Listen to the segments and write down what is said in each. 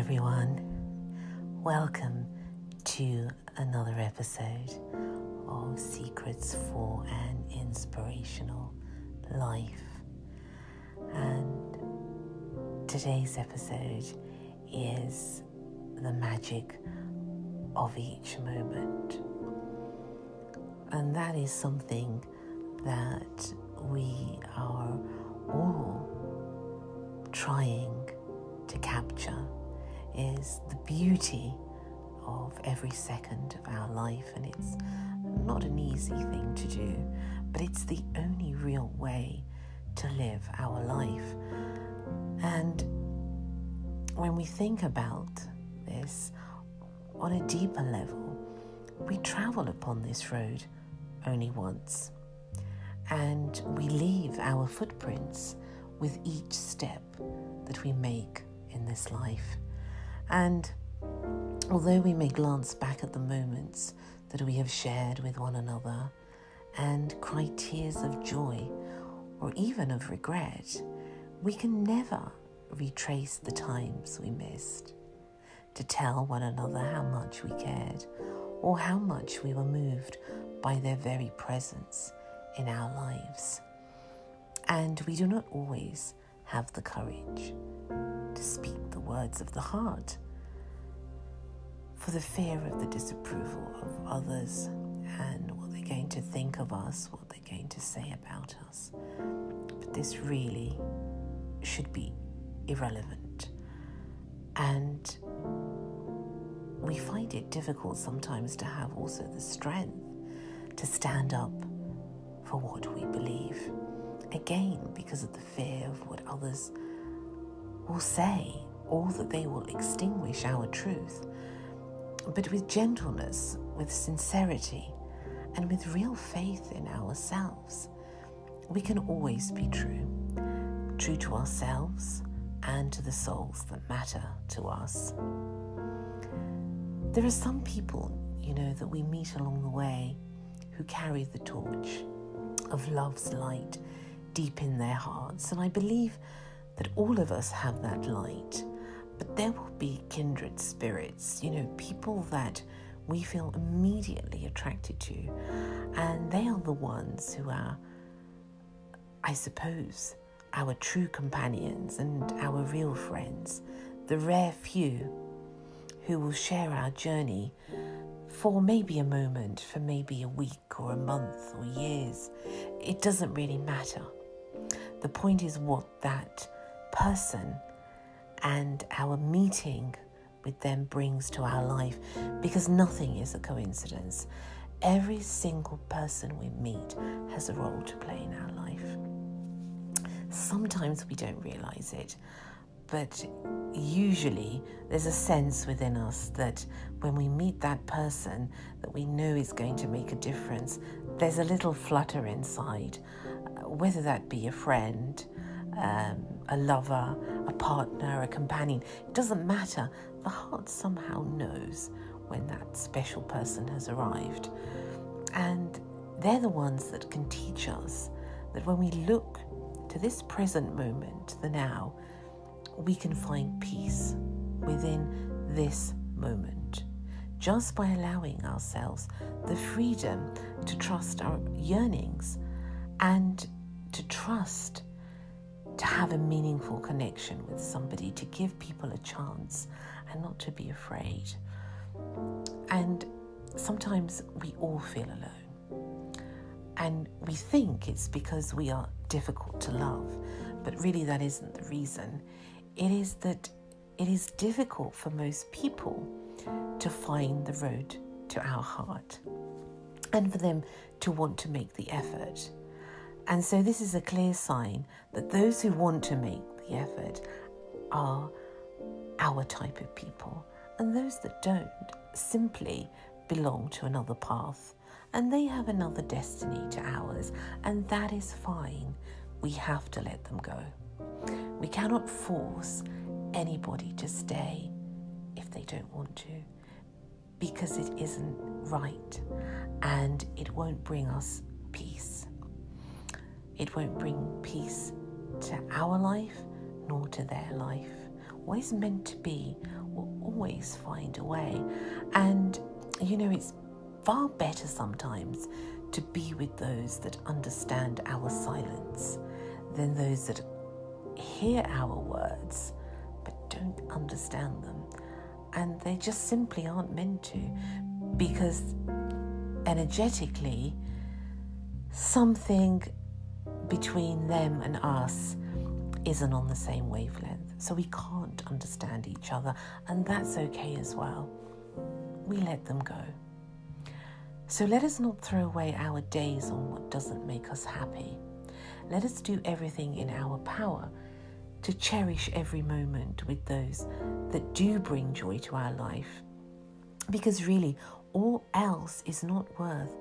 everyone. Welcome to another episode of Secrets for an Inspirational Life. And today's episode is the magic of each moment. And that is something that we are all trying to capture, is the beauty of every second of our life. And it's not an easy thing to do, but it's the only real way to live our life. And when we think about this on a deeper level, we travel upon this road only once, and we leave our footprints with each step that we make in this life. And although we may glance back at the moments that we have shared with one another and cry tears of joy or even of regret, we can never retrace the times we missed to tell one another how much we cared or how much we were moved by their very presence in our lives. And we do not always have the courage to speak the words of the heart for the fear of the disapproval of others and what they're going to think of us, what they're going to say about us. But this really should be irrelevant. And we find it difficult sometimes to have also the strength to stand up for what we believe. Again, because of the fear of what others will say, or that they will extinguish our truth. But with gentleness, with sincerity, and with real faith in ourselves, we can always be true to ourselves and to the souls that matter to us. There are some people, that we meet along the way who carry the torch of love's light deep in their hearts. And I believe that all of us have that light, but there will be kindred spirits, people that we feel immediately attracted to. And they are the ones who are, I suppose, our true companions and our real friends, the rare few who will share our journey for maybe a moment, for maybe a week or a month or years. It doesn't really matter. The point is what that person and our meeting with them brings to our life, because nothing is a coincidence. Every single person we meet has a role to play in our life. Sometimes we don't realize it, but usually there's a sense within us that when we meet that person that we know is going to make a difference, there's a little flutter inside, whether that be a friend, a lover, a partner, a companion. It doesn't matter. The heart somehow knows when that special person has arrived. And they're the ones that can teach us that when we look to this present moment, the now, we can find peace within this moment, just by allowing ourselves the freedom to trust our yearnings and to trust to have a meaningful connection with somebody, to give people a chance and not to be afraid. And sometimes we all feel alone, and we think it's because we are difficult to love, but really that isn't the reason. It is that it is difficult for most people to find the road to our heart and for them to want to make the effort. And so this is a clear sign that those who want to make the effort are our type of people, and those that don't simply belong to another path, and they have another destiny to ours, and that is fine. We have to let them go. We cannot force anybody to stay if they don't want to, because it isn't right, and it won't bring us peace. It won't bring peace to our life nor to their life. What is meant to be will always find a way. And, it's far better sometimes to be with those that understand our silence than those that hear our words but don't understand them. And they just simply aren't meant to, because energetically, something between them and us isn't on the same wavelength. So we can't understand each other, and that's okay as well. We let them go. So let us not throw away our days on what doesn't make us happy. Let us do everything in our power to cherish every moment with those that do bring joy to our life. Because really, all else is not worth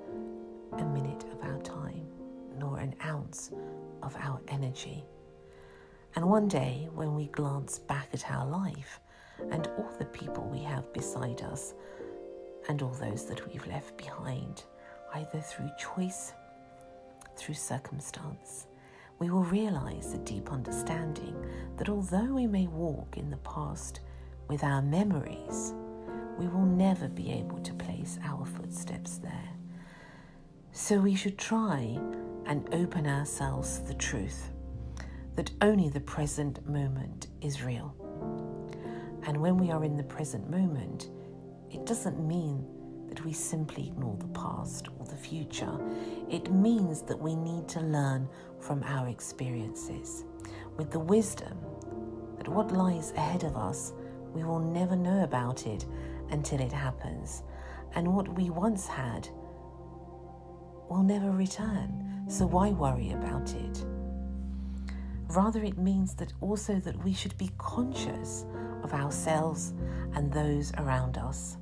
a minute of our time, nor an ounce of our energy. And one day, when we glance back at our life and all the people we have beside us and all those that we've left behind, either through choice, through circumstance, we will realize the deep understanding that although we may walk in the past with our memories, we will never be able to place our footsteps there. So we should try and open ourselves to the truth that only the present moment is real. And when we are in the present moment, it doesn't mean that we simply ignore the past or the future. It means that we need to learn from our experiences with the wisdom that what lies ahead of us, we will never know about it until it happens. And what we once had will never return. So why worry about it? Rather, it means that also that we should be conscious of ourselves and those around us,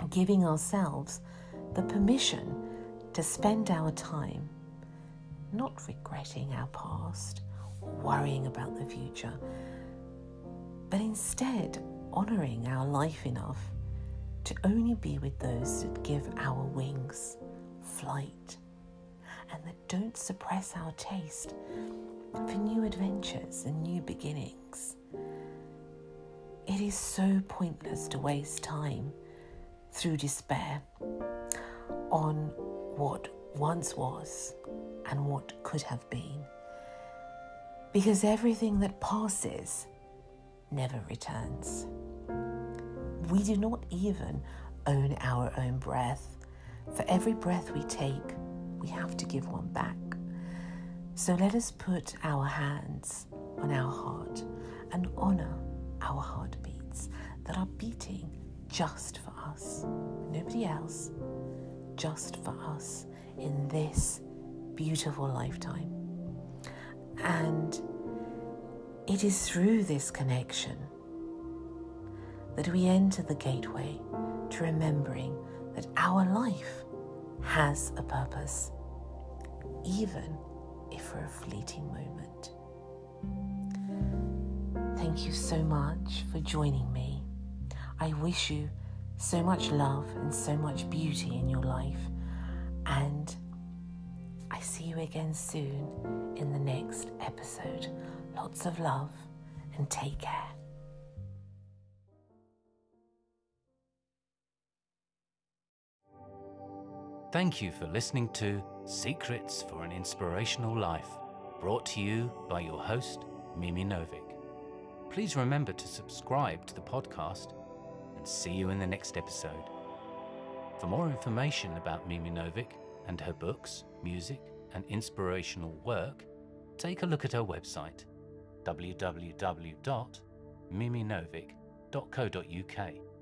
giving ourselves the permission to spend our time not regretting our past or worrying about the future, but instead honouring our life enough to only be with those that give our wings flight and that don't suppress our taste for new adventures and new beginnings. It is so pointless to waste time through despair on what once was and what could have been, because everything that passes never returns. We do not even own our own breath. For every breath we take, we have to give one back. So let us put our hands on our heart and honour our heartbeats that are beating just for us, nobody else, just for us in this beautiful lifetime. And it is through this connection that we enter the gateway to remembering that our life has a purpose, even if for a fleeting moment. Thank you so much for joining me. I wish you so much love and so much beauty in your life, and I see you again soon in the next episode. Lots of love and take care. Thank you for listening to Secrets for an Inspirational Life, brought to you by your host, Mimi Novic. Please remember to subscribe to the podcast and see you in the next episode. For more information about Mimi Novic and her books, music, and inspirational work, take a look at her website, www.miminovic.co.uk.